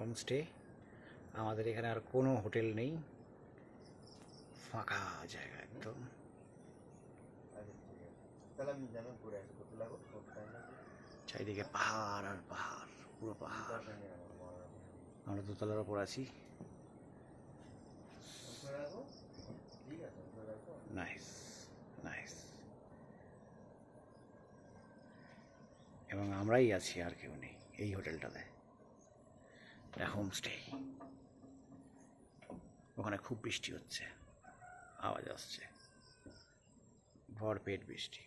Homestay. আমাদের এখানে আর কোনো হোটেল নেই, ফাঁকা জায়গা একদম। চারিদিকে পাহাড় আর পাহাড়, পুরো পাহাড়। আমরা দোতলার ওপর আছি। Nice nice. এবং আমরাই আছি, আর কেউ নেই এই হোটেলটাতে। হোমস্টে। ওখানে খুব বৃষ্টি হচ্ছে, আওয়াজ আসছে, ভরপেট বৃষ্টি।